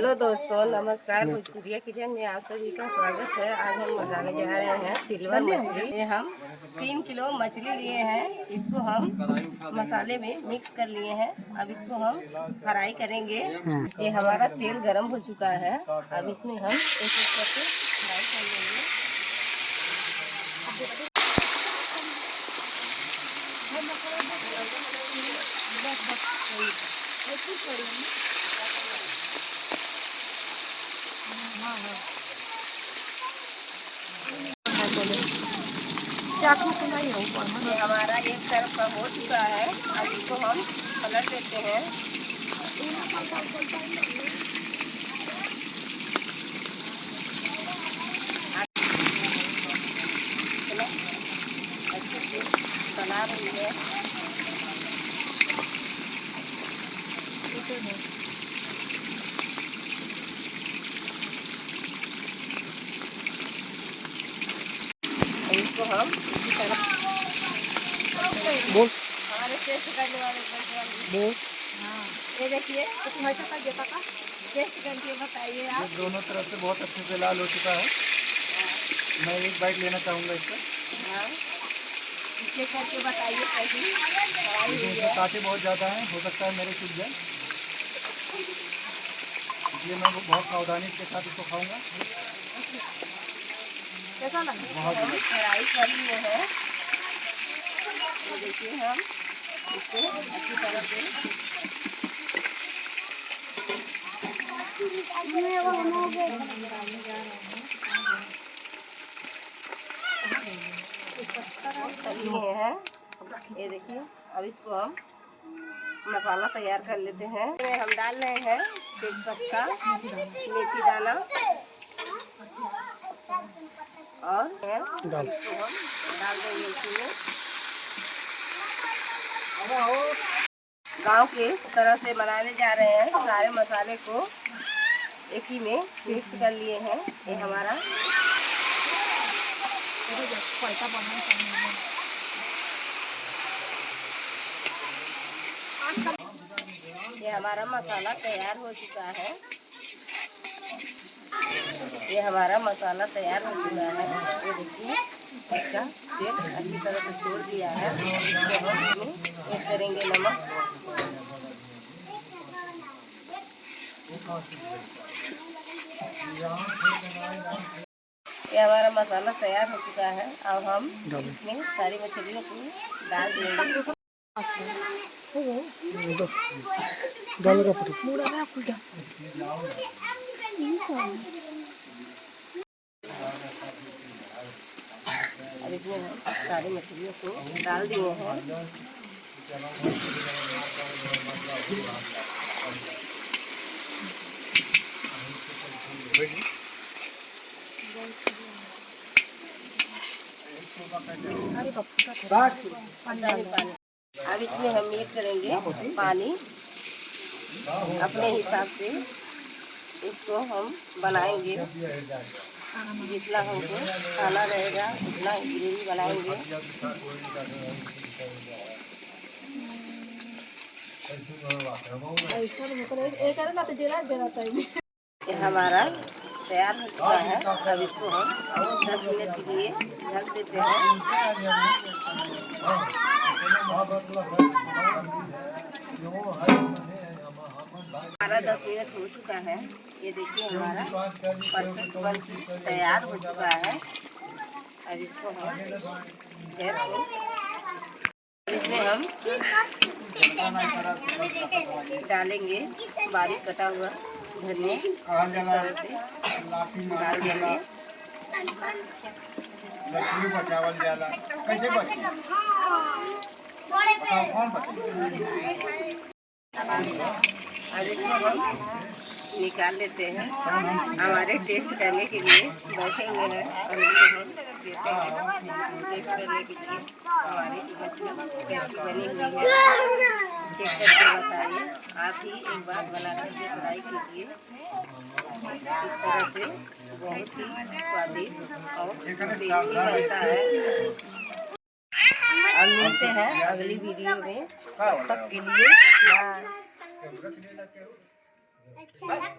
Hello दोस्तों, नमस्कार। भोजपुरिया kitchen में आप सभी का स्वागत है। आज हम बनाने जा रहे हैं सिल्वर मछली। ये हम 3 किलो मछली लिए हैं। इसको हम मसाले में मिक्स कर लिए हैं। अब इसको हम फ्राई करेंगे। ये हमारा तेल गरम हो चुका है। अब इसमें हम एक एक करके फ्राई कर लेंगे। ये हमारा एक तरफ का हो चुका है। अब इसको हम पलट देते हैं। अच्छे से बना रही है। इसको हम इसी तरह हमारे टेस्ट करने वाले ये देखिए टेस्ट करके बताइए आप। दोनों तरफ से बहुत अच्छे से लाल हो चुका है। मैं एक बाइट लेना चाहूँगा इसका। हाँ, इसे करके बताइए कैसी। इसमें कांटे बहुत ज़्यादा हैं, हो सकता है मेरे चुप जाए, इसलिए मैं बहुत सावधानी के साथ इसको खाऊंगा। कैसा लगा? हम फ्राई कर लिए हैं। ये देखिए हम इसको अच्छी तरह से तलिए हैं। ये देखिए अब इसको हम मसाला तैयार कर लेते हैं। हम डाल रहे हैं तेज पत्ता, मेथी दाना और इसको हम डाल देंगे इसमें। गांव के तरह से बनाने जा रहे हैं। सारे मसाले को एक ही में मिक्स कर लिए हैं। ये हमारा मसाला तैयार हो चुका है। ये हमारा मसाला तैयार हो चुका है। ये देखिए इसका तेल अच्छी तरह से छोड़ दिया है। इसको हम इसमें ऐड करेंगे नमक। ये हमारा मसाला तैयार हो चुका है। अब हम इसमें सारी मछलियों को डाल देंगे। अब इसमें हम सारी मछलियों को डाल दिए हैं। अब इसमें हम ऐड करेंगे पानी अपने हिसाब से। इसको हम बनाएंगे, जितना हमको खाना रहेगा उतना ग्रेवी बनाएंगे। ये हमारा तैयार हो चुका है। अब इसको हम 10 मिनट के लिए ढक देते हैं। हमारा 10 मिनट हो चुका है। ये देखिए हमारा परफेक्ट बन तैयार हो चुका है। अब इसको हम गैस को इसमें हम डालेंगे बारीक कटा हुआ धनिया। इस तरह से डाल देंगे। अब इसको हम निकाल लेते हैं। हमारे टेस्ट करने के लिए बैठे हुए हैं और इनको हम देते हैं टेस्ट करने के लिए हमारी मछली कैसी बनी हुई है। चेक करके बताइए। आप ही एक बार बना करके ट्राई कीजिए। इस तरह से बहुत ही स्वादिष्ट और टेस्टी बनता है। अब मिलते हैं अगली वीडियो में। तब तक के लिए बाय।